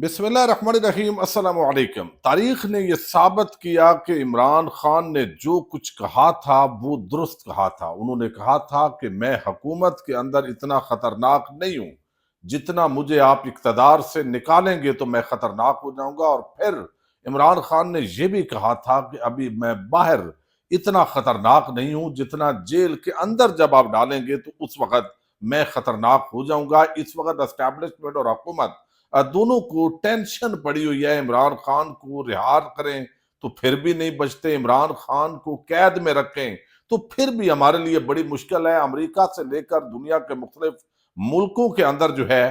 بسم اللہ الرحمن الرحیم۔ السلام علیکم۔ تاریخ نے یہ ثابت کیا کہ عمران خان نے جو کچھ کہا تھا وہ درست کہا تھا۔ انہوں نے کہا تھا کہ میں حکومت کے اندر اتنا خطرناک نہیں ہوں، جتنا مجھے آپ اقتدار سے نکالیں گے تو میں خطرناک ہو جاؤں گا۔ اور پھر عمران خان نے یہ بھی کہا تھا کہ ابھی میں باہر اتنا خطرناک نہیں ہوں، جتنا جیل کے اندر جب آپ ڈالیں گے تو اس وقت میں خطرناک ہو جاؤں گا۔ اس وقت اسٹیبلشمنٹ اور حکومت دونوں کو ٹینشن پڑی ہوئی ہے۔ عمران خان کو رہا کریں تو پھر بھی نہیں بچتے، عمران خان کو قید میں رکھیں تو پھر بھی ہمارے لیے بڑی مشکل ہے۔ امریکہ سے لے کر دنیا کے مختلف ملکوں کے اندر جو ہے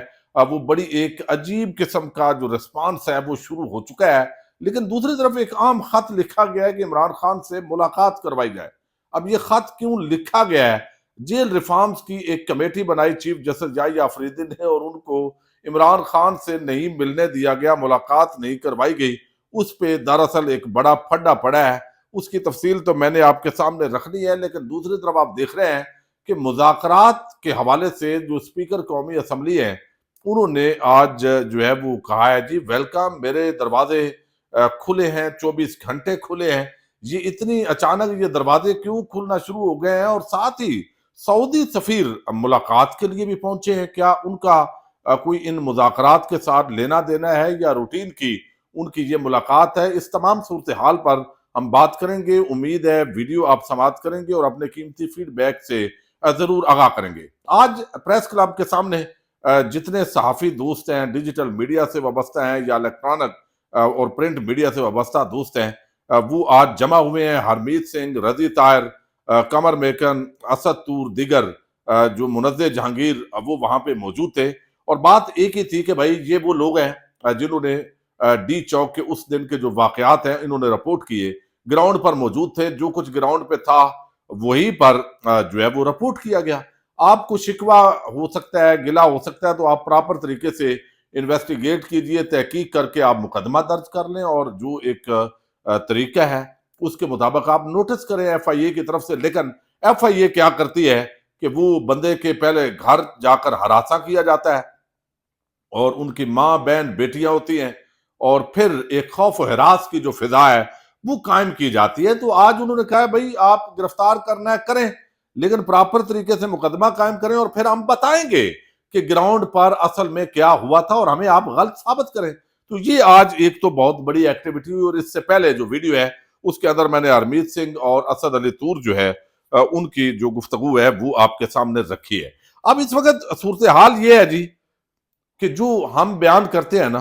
وہ بڑی ایک عجیب قسم کا جو رسپانس ہے وہ شروع ہو چکا ہے۔ لیکن دوسری طرف ایک عام خط لکھا گیا ہے کہ عمران خان سے ملاقات کروائی جائے۔ اب یہ خط کیوں لکھا گیا ہے؟ جیل ریفارمز کی ایک کمیٹی بنائی چیف جسٹس یحییٰ آفریدی نے، اور ان کو عمران خان سے نہیں ملنے دیا گیا، ملاقات نہیں کروائی گئی۔ اس پہ دراصل ایک بڑا پھڈا پڑا ہے۔ اس کی تفصیل تو میں نے آپ کے سامنے رکھنی ہے، لیکن دوسری طرف آپ دیکھ رہے ہیں کہ مذاکرات کے حوالے سے جو اسپیکر قومی اسمبلی ہیں انہوں نے آج جو ہے وہ کہا ہے جی ویلکم، میرے دروازے کھلے ہیں، 24 گھنٹے کھلے ہیں۔ یہ اتنی اچانک یہ دروازے کیوں کھلنا شروع ہو گئے ہیں؟ اور ساتھ ہی سعودی سفیر ملاقات کے لیے بھی پہنچے ہیں۔ کیا ان کا کوئی ان مذاکرات کے ساتھ لینا دینا ہے یا روٹین کی ان کی یہ ملاقات ہے؟ اس تمام صورتحال پر ہم بات کریں گے۔ امید ہے ویڈیو آپ سماعت کریں گے اور اپنے قیمتی فیڈ بیک سے ضرور آگاہ کریں گے۔ آج پریس کلب کے سامنے جتنے صحافی دوست ہیں، ڈیجیٹل میڈیا سے وابستہ ہیں یا الیکٹرانک اور پرنٹ میڈیا سے وابستہ دوست ہیں، وہ آج جمع ہوئے ہیں۔ ہرمیت سنگھ، رضی طاہر، قمر میکن، اسد طور، دیگر جو منزہ جہانگیر وہ وہاں پہ موجود تھے۔ اور بات ایک ہی تھی کہ بھائی یہ وہ لوگ ہیں جنہوں نے ڈی چوک کے اس دن کے جو واقعات ہیں انہوں نے رپورٹ کیے، گراؤنڈ پر موجود تھے، جو کچھ گراؤنڈ پہ تھا وہی پر جو ہے وہ رپورٹ کیا گیا۔ آپ کو شکوہ ہو سکتا ہے، گلہ ہو سکتا ہے، تو آپ پراپر طریقے سے انویسٹیگیٹ کیجئے، تحقیق کر کے آپ مقدمہ درج کر لیں اور جو ایک طریقہ ہے اس کے مطابق آپ نوٹس کریں ایف آئی اے کی طرف سے۔ لیکن ایف آئی اے کیا کرتی ہے کہ وہ بندے کے پہلے گھر جا کر ہراساں کیا جاتا ہے اور ان کی ماں بہن بیٹیاں ہوتی ہیں، اور پھر ایک خوف و ہراس کی جو فضا ہے وہ قائم کی جاتی ہے۔ تو آج انہوں نے کہا ہے بھائی آپ گرفتار کرنا ہے کریں، لیکن پراپر طریقے سے مقدمہ قائم کریں اور پھر ہم بتائیں گے کہ گراؤنڈ پر اصل میں کیا ہوا تھا اور ہمیں آپ غلط ثابت کریں۔ تو یہ آج ایک تو بہت بڑی ایکٹیویٹی ہوئی، اور اس سے پہلے جو ویڈیو ہے اس کے اندر میں نے ہرمیت سنگھ اور اسد علی طور جو ہے ان کی جو گفتگو ہے وہ آپ کے سامنے رکھی ہے۔ اب اس وقت صورتحال یہ ہے جی کہ جو ہم بیان کرتے ہیں نا،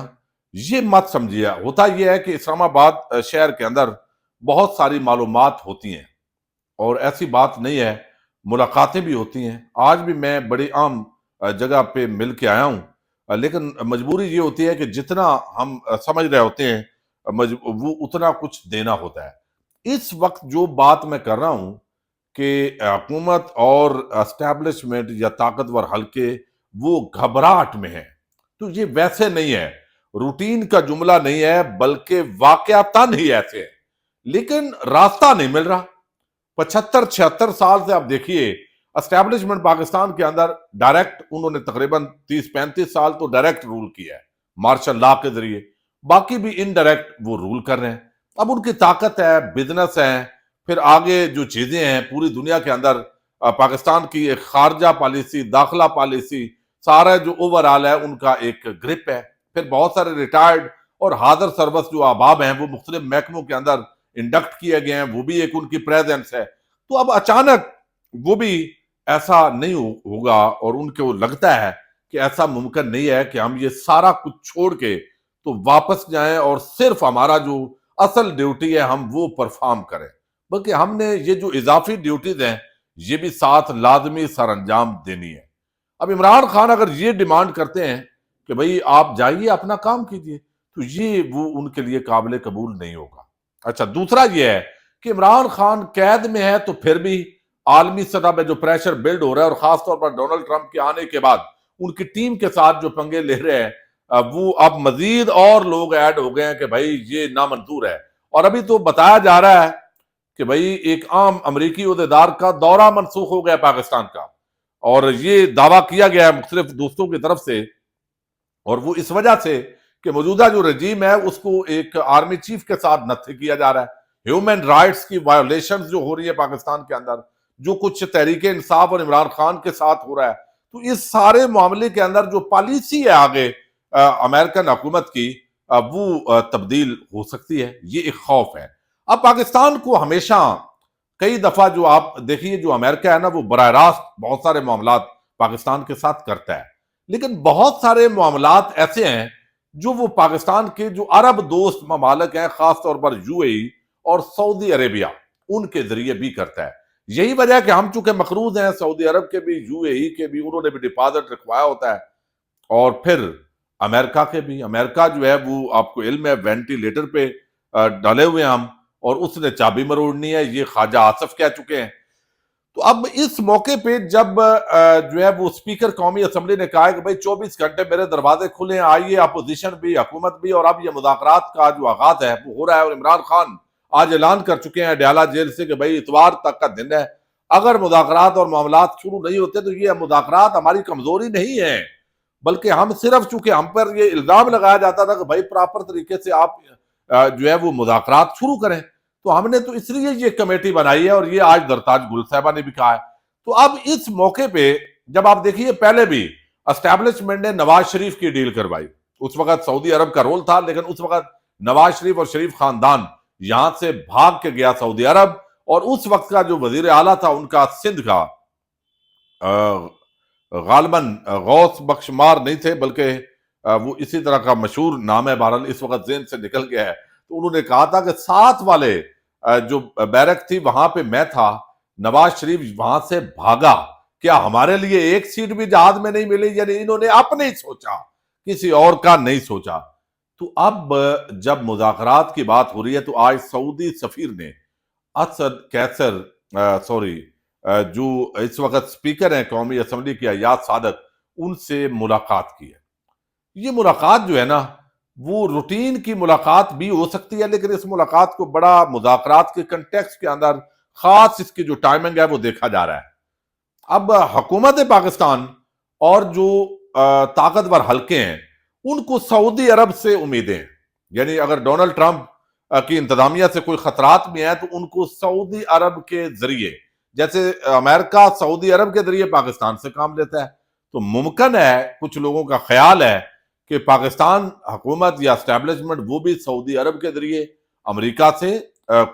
یہ مت سمجھیے، ہوتا یہ ہے کہ اسلام آباد شہر کے اندر بہت ساری معلومات ہوتی ہیں اور ایسی بات نہیں ہے، ملاقاتیں بھی ہوتی ہیں۔ آج بھی میں بڑی عام جگہ پہ مل کے آیا ہوں، لیکن مجبوری یہ ہوتی ہے کہ جتنا ہم سمجھ رہے ہوتے ہیں وہ اتنا کچھ دینا ہوتا ہے۔ اس وقت جو بات میں کر رہا ہوں کہ حکومت اور اسٹیبلشمنٹ یا طاقتور حلقے وہ گھبراہٹ میں ہیں، تو یہ ویسے نہیں ہے، روٹین کا جملہ نہیں ہے، بلکہ واقعتاً ہی ایسے ہے، لیکن راستہ نہیں مل رہا۔ 75-76 سال سے آپ دیکھیے اسٹیبلشمنٹ پاکستان کے اندر ڈائریکٹ انہوں نے تقریباً 30-35 سال تو ڈائریکٹ رول کیا ہے مارشل لا کے ذریعے، باقی بھی انڈائریکٹ وہ رول کر رہے ہیں۔ اب ان کی طاقت ہے، بزنس ہے، پھر آگے جو چیزیں ہیں پوری دنیا کے اندر پاکستان کی ایک خارجہ پالیسی، داخلہ پالیسی، سارا جو اوورآل ہے ان کا ایک گرپ ہے۔ پھر بہت سارے ریٹائرڈ اور حاضر سروس جو احباب ہیں وہ مختلف محکموں کے اندر انڈکٹ کیے گئے ہیں، وہ بھی ایک ان کی پریزنس ہے۔ تو اب اچانک وہ بھی ایسا نہیں ہوگا، اور ان کو لگتا ہے کہ ایسا ممکن نہیں ہے کہ ہم یہ سارا کچھ چھوڑ کے تو واپس جائیں اور صرف ہمارا جو اصل ڈیوٹی ہے ہم وہ پرفارم کریں، بلکہ ہم نے یہ جو اضافی ڈیوٹیز ہیں یہ بھی ساتھ لازمی سر انجام دینی ہے۔ اب عمران خان اگر یہ ڈیمانڈ کرتے ہیں کہ بھئی آپ جائیے اپنا کام کیجئے، تو یہ وہ ان کے لیے قابل قبول نہیں ہوگا۔ اچھا، دوسرا یہ ہے کہ عمران خان قید میں ہے تو پھر بھی عالمی سطح پہ جو پریشر بلڈ ہو رہا ہے، اور خاص طور پر ڈونلڈ ٹرمپ کے آنے کے بعد ان کی ٹیم کے ساتھ جو پنگے لے رہے ہیں وہ اب مزید اور لوگ ایڈ ہو گئے ہیں کہ بھئی یہ نامنظور ہے۔ اور ابھی تو بتایا جا رہا ہے کہ بھئی ایک عام امریکی عہدیدار کا دورہ منسوخ ہو گیا پاکستان کا، اور یہ دعویٰ کیا گیا ہے مختلف دوستوں کی طرف سے، اور وہ اس وجہ سے کہ موجودہ جو رجیم ہے اس کو ایک آرمی چیف کے ساتھ نتھے کیا جا رہا ہے، ہیومن رائٹس کی وائلیشنز جو ہو رہی ہے پاکستان کے اندر، جو کچھ تحریک انصاف اور عمران خان کے ساتھ ہو رہا ہے، تو اس سارے معاملے کے اندر جو پالیسی ہے آگے امریکن حکومت کی وہ تبدیل ہو سکتی ہے، یہ ایک خوف ہے۔ اب پاکستان کو ہمیشہ کئی دفعہ جو آپ دیکھیے جو امریکہ ہے نا وہ براہ راست بہت سارے معاملات پاکستان کے ساتھ کرتا ہے، لیکن بہت سارے معاملات ایسے ہیں جو وہ پاکستان کے جو عرب دوست ممالک ہیں، خاص طور پر یو اے ای اور سعودی عربیہ، ان کے ذریعے بھی کرتا ہے۔ یہی وجہ ہے کہ ہم چونکہ مقروض ہیں، سعودی عرب کے بھی، یو اے ای کے بھی، انہوں نے بھی ڈپازٹ رکھوایا ہوتا ہے، اور پھر امریکہ کے بھی۔ امریکہ جو ہے وہ آپ کو علم ہے وینٹیلیٹر پہ ڈالے ہوئے ہیں ہم، اور اس نے چابی مروڑنی ہے، یہ خواجہ آصف کہہ چکے ہیں۔ تو اب اس موقع پہ جب جو ہے وہ اسپیکر قومی اسمبلی نے کہا ہے کہ بھائی 24 گھنٹے میرے دروازے کھلے ہیں، آئیے اپوزیشن بھی، حکومت بھی، اور اب یہ مذاکرات کا جو آغاز ہے وہ ہو رہا ہے، اور عمران خان آج اعلان کر چکے ہیں ڈیالہ جیل سے کہ بھائی اتوار تک کا دن ہے، اگر مذاکرات اور معاملات شروع نہیں ہوتے تو یہ مذاکرات ہماری کمزوری نہیں ہے، بلکہ ہم صرف چونکہ ہم پر یہ الزام لگایا جاتا تھا کہ بھائی پراپر طریقے سے آپ جو ہے وہ مذاکرات شروع کریں، تو ہم نے تو اس لیے یہ کمیٹی بنائی ہے، اور یہ آج درتاج گل صاحبہ نے بھی کہا ہے۔ تو اب اس موقع پہ جب آپ دیکھیے پہلے بھی اسٹیبلشمنٹ نے نواز شریف کی ڈیل کروائی، اس وقت سعودی عرب کا رول تھا، لیکن اس وقت نواز شریف اور شریف خاندان یہاں سے بھاگ کے گیا سعودی عرب، اور اس وقت کا جو وزیر اعلیٰ تھا ان کا سندھ کا غالباً غوث بخشمار نہیں تھے، بلکہ وہ اسی طرح کا مشہور نام ہے، بہرحال اس وقت ذہن سے نکل گیا ہے۔ تو انہوں نے کہا تھا کہ ساتھ والے جو بیرک تھی وہاں پہ میں تھا، نواز شریف وہاں سے بھاگا، کیا ہمارے لیے ایک سیٹ بھی جہاد میں نہیں ملی؟ یعنی انہوں نے اپنے ہی سوچا، کسی اور کا نہیں سوچا۔ تو اب جب مذاکرات کی بات ہو رہی ہے تو آج سعودی سفیر نے اسد کیسر جو اس وقت سپیکر ہیں قومی اسمبلی کی، ایاز صادق، ان سے ملاقات کی ہے۔ یہ ملاقات جو ہے نا وہ روٹین کی ملاقات بھی ہو سکتی ہے، لیکن اس ملاقات کو بڑا مذاکرات کے کنٹیکس کے اندر خاص اس کی جو ٹائمنگ ہے وہ دیکھا جا رہا ہے۔ اب حکومت پاکستان اور جو طاقتور حلقے ہیں ان کو سعودی عرب سے امیدیں ہیں، یعنی اگر ڈونلڈ ٹرمپ کی انتظامیہ سے کوئی خطرات بھی ہیں تو ان کو سعودی عرب کے ذریعے، جیسے امریکہ سعودی عرب کے ذریعے پاکستان سے کام لیتا ہے، تو ممکن ہے، کچھ لوگوں کا خیال ہے کہ پاکستان حکومت یا اسٹیبلشمنٹ وہ بھی سعودی عرب کے ذریعے امریکہ سے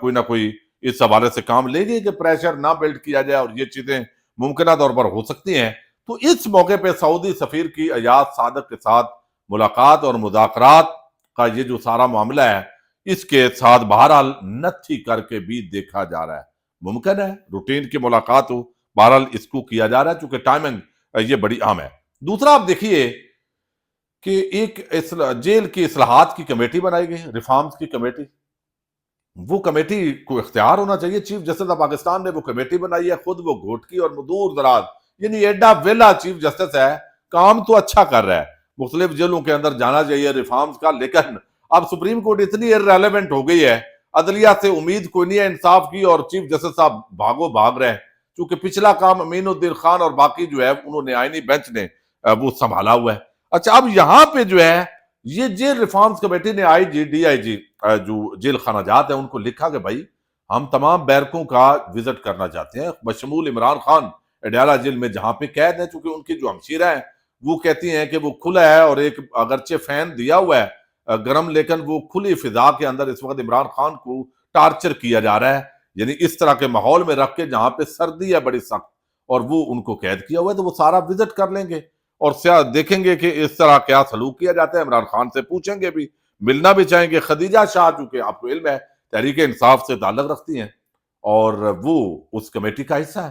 کوئی نہ کوئی اس حوالے سے کام لے گی کہ پریشر نہ بلڈ کیا جائے، اور یہ چیزیں ممکنہ طور پر ہو سکتی ہیں۔ تو اس موقع پہ سعودی سفیر کی ایاز صادق کے ساتھ ملاقات اور مذاکرات کا یہ جو سارا معاملہ ہے، اس کے ساتھ بہرحال نتھی کر کے بھی دیکھا جا رہا ہے۔ ممکن ہے روٹین کی ملاقات ہو، بہرحال اس کو کیا جا رہا ہے چونکہ ٹائمنگ یہ بڑی اہم ہے۔ دوسرا آپ دیکھیے کہ ایک جیل کی اصلاحات کی کمیٹی بنائی گئی، ریفارمز کی کمیٹی، وہ کمیٹی کو اختیار ہونا چاہیے، چیف جسٹس آف پاکستان نے وہ کمیٹی بنائی ہے، خود وہ گھوٹکی اور دور دراز، یعنی ایڈا ویلا چیف جسٹس ہے، کام تو اچھا کر رہا ہے، مختلف جیلوں کے اندر جانا چاہیے ریفارمز کا، لیکن اب سپریم کورٹ اتنی ارریلیونٹ ہو گئی ہے، عدلیہ سے امید کوئی نہیں ہے انصاف کی، اور چیف جسٹس صاحب بھاگو بھاگ رہے ہیں، کیونکہ پچھلا کام امین الدین خان اور باقی جو ہے انہوں نے آئینی بینچ نے وہ سنبھالا ہوا ہے۔ اچھا، اب یہاں پہ جو ہے یہ جیل ریفارمز کمیٹی نے ڈی آئی جی جو جیل خانہ جات ہیں ان کو لکھا کہ بھائی ہم تمام بیرکوں کا وزٹ کرنا چاہتے ہیں، بشمول عمران خان اڈیالہ جیل میں جہاں پہ قید ہیں، چونکہ ان کی جو ہمشیرہ ہیں وہ کہتی ہیں کہ وہ کھلا ہے، اور ایک اگرچہ فین دیا ہوا ہے گرم، لیکن وہ کھلی فضا کے اندر اس وقت عمران خان کو ٹارچر کیا جا رہا ہے، یعنی اس طرح کے ماحول میں رکھ کے جہاں پہ سردی ہے بڑی سخت، اور وہ ان کو قید کیا ہوا ہے، تو وہ سارا وزٹ کر لیں گے اور دیکھیں گے کہ اس طرح کیا سلوک کیا جاتا ہے، عمران خان سے پوچھیں گے بھی، ملنا بھی چاہیں گے۔ خدیجہ شاہ چونکہ آپ کو علم ہے تحریک انصاف سے تعلق رکھتی ہیں اور وہ اس کمیٹی کا حصہ ہے،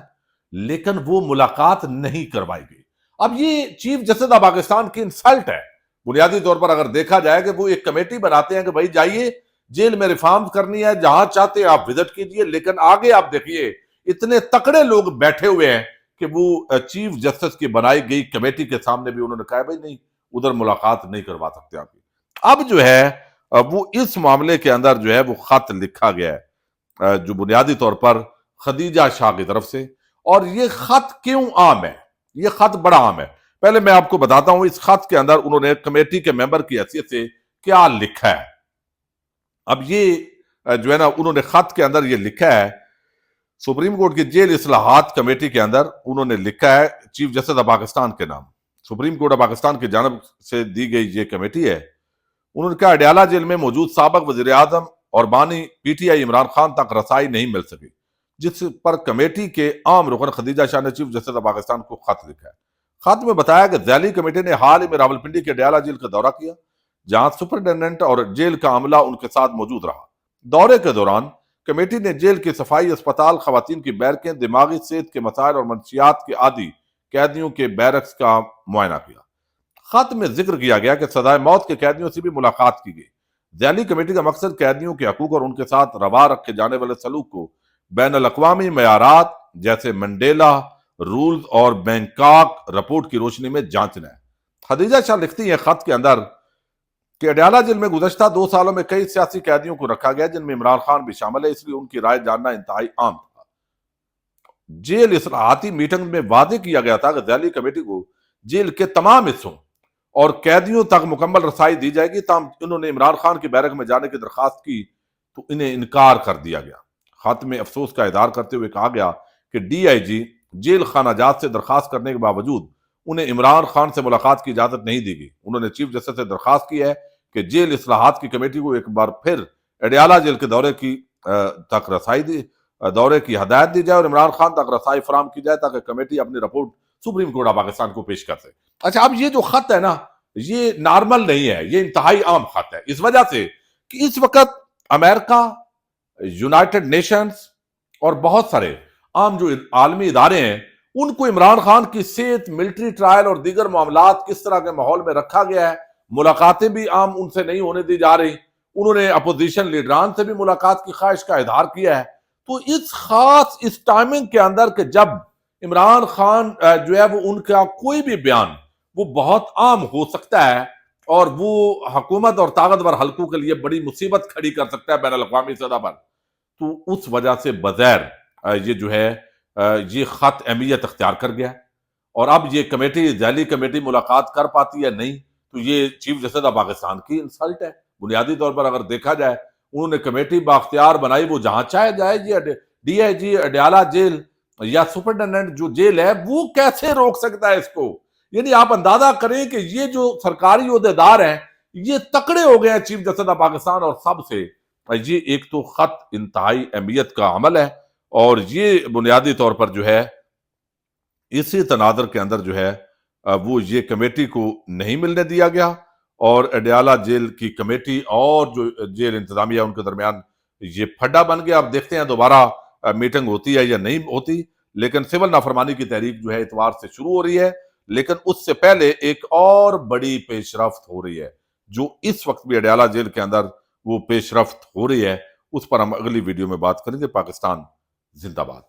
لیکن وہ ملاقات نہیں کروائی گئی۔ اب یہ چیف جسٹس آف پاکستان کی انسلٹ ہے بنیادی طور پر، اگر دیکھا جائے کہ وہ ایک کمیٹی بناتے ہیں کہ بھائی جائیے جیل میں ریفارمز کرنی ہے، جہاں چاہتے ہیں آپ وزٹ کیجئے، لیکن آگے آپ دیکھیے اتنے تکڑے لوگ بیٹھے ہوئے ہیں کہ وہ چیف جسٹس کی بنائی گئی کمیٹی کے سامنے بھی انہوں نے کہا بھائی نہیں، ادھر ملاقات نہیں کروا سکتے آپ۔ اب جو ہے وہ اس معاملے کے اندر جو ہے وہ خط لکھا گیا ہے جو بنیادی طور پر خدیجہ شاہ کی طرف سے، اور یہ خط کیوں عام ہے؟ یہ خط بڑا عام ہے، پہلے میں آپ کو بتاتا ہوں۔ اس خط کے اندر انہوں نے کمیٹی کے ممبر کی حیثیت سے کیا لکھا ہے. اب یہ جو ہے نا انہوں نے خط کے اندر یہ لکھا ہے سپریم کورٹ کی جیل اصلاحات کمیٹی کے اندر، انہوں نے لکھا ہے چیف جسٹس آف پاکستان کے نام. سپریم کورٹ آف پاکستان کی جانب سے دی گئی یہ کمیٹی ہے. انہوں نے کہا اڈیالہ جیل میں موجود سابق وزیر اعظم اور بانی P T I Imran Khan تک رسائی نہیں مل سکی، جس پر کمیٹی کے عام رکن خدیجہ شاہ نے چیف جسٹس آف پاکستان کو خط لکھا ہے. خط میں بتایا کہ ذیلی کمیٹی نے حال ہی میں راولپنڈی کے اڈیالہ جیل کا دورہ کیا، جہاں سپرنٹینڈنٹ اور جیل کا عملہ ان کے ساتھ موجود رہا. دورے کے دوران کمیٹی نے جیل کی صفائی، اسپتال، خواتین کی بیرکیں، دماغی صحت کے مسائل اور منشیات کے عادی قیدیوں کے بیرکس کا معائنہ کیا. خط میں ذکر کیا گیا کہ سزائے موت کے قیدیوں سے بھی ملاقات کی گئی. ذیلی کمیٹی کا مقصد قیدیوں کے حقوق اور ان کے ساتھ روا رکھے جانے والے سلوک کو بین الاقوامی معیارات جیسے منڈیلا رولز اور بینکاک رپورٹ کی روشنی میں جانچنا ہے. خدیجہ شاہ لکھتی ہیں خط کے اندر کہ اڈیالہ جیل میں گزشتہ 2 سالوں میں کئی سیاسی قیدیوں کو رکھا گیا جن میں عمران خان بھی شامل ہے، اس لیے ان کی رائے جاننا انتہائی عام تھا. جیل اصلاحاتی میٹنگ میں واضح کیا گیا تھا کہ ذیلی کمیٹی کو جیل کے تمام حصوں اور قیدیوں تک مکمل رسائی دی جائے گی. تاہم انہوں نے عمران خان کی بیرک میں جانے کی درخواست کی تو انہیں انکار کر دیا گیا. خط میں افسوس کا اظہار کرتے ہوئے کہا گیا کہ ڈی آئی جی جیل خانہ جات سے درخواست کرنے کے باوجود انہیں عمران خان سے ملاقات کی اجازت نہیں دی گئی. انہوں نے چیف جسٹس سے درخواست کی ہے کہ جیل اصلاحات کی کمیٹی کو ایک بار پھر اڈیالہ جیل کے دورے کی ہدایت دی جائے اور عمران خان تک رسائی فراہم کی جائے تاکہ کمیٹی اپنی report supreme court of Pakistan کو پیش کر سکے. اچھا، اب یہ جو خط ہے نا یہ نارمل نہیں ہے، یہ انتہائی عام خط ہے، اس وجہ سے کہ اس وقت امریکہ، یونائٹڈ نیشنز اور بہت سارے عام جو عالمی ادارے ہیں ان کو عمران خان کی صحت، ملٹری ٹرائل اور دیگر معاملات کس طرح کے ماحول میں رکھا گیا ہے، ملاقاتیں بھی عام ان سے نہیں ہونے دی جا رہی. انہوں نے اپوزیشن لیڈران سے بھی ملاقات کی خواہش کا اظہار کیا ہے. تو اس خاص اس ٹائمنگ کے اندر کہ جب عمران خان جو ہے وہ ان کا کوئی بھی بیان وہ بہت عام ہو سکتا ہے اور وہ حکومت اور طاقتور حلقوں کے لیے بڑی مصیبت کھڑی کر سکتا ہے بین الاقوامی سطح پر، تو اس وجہ سے بغیر یہ جو ہے یہ خط اہمیت اختیار کر گیا. اور اب یہ کمیٹی ذیلی کمیٹی ملاقات کر پاتی ہے نہیں تو یہ چیف جسٹس آف پاکستان کی انسلٹ ہے. بنیادی طور پر اگر دیکھا جائے انہوں نے کمیٹی بااختیار بنائی، وہ جہاں چاہے جائے. یہ D I G Adiala jail یا سپرنٹینڈنٹ جو جیل ہے وہ کیسے روک سکتا ہے اس کو؟ یعنی آپ اندازہ کریں کہ یہ جو سرکاری عہدیدار ہیں یہ تکڑے ہو گئے ہیں چیف جسٹس آف پاکستان، اور سب سے یہ ایک تو خط انتہائی اہمیت کا عمل ہے اور یہ بنیادی طور پر جو ہے اسی تناظر کے اندر جو ہے وہ یہ کمیٹی کو نہیں ملنے دیا گیا اور اڈیالہ جیل کی کمیٹی اور جو جیل انتظامیہ ان کے درمیان یہ پھڈا بن گیا. اب دیکھتے ہیں دوبارہ میٹنگ ہوتی ہے یا نہیں ہوتی، لیکن سول نافرمانی کی تحریک جو ہے اتوار سے شروع ہو رہی ہے، لیکن اس سے پہلے ایک اور بڑی پیش رفت ہو رہی ہے جو اس وقت بھی اڈیالہ جیل کے اندر وہ پیش رفت ہو رہی ہے. اس پر ہم اگلی ویڈیو میں بات کریں گے. پاکستان زندہ باد.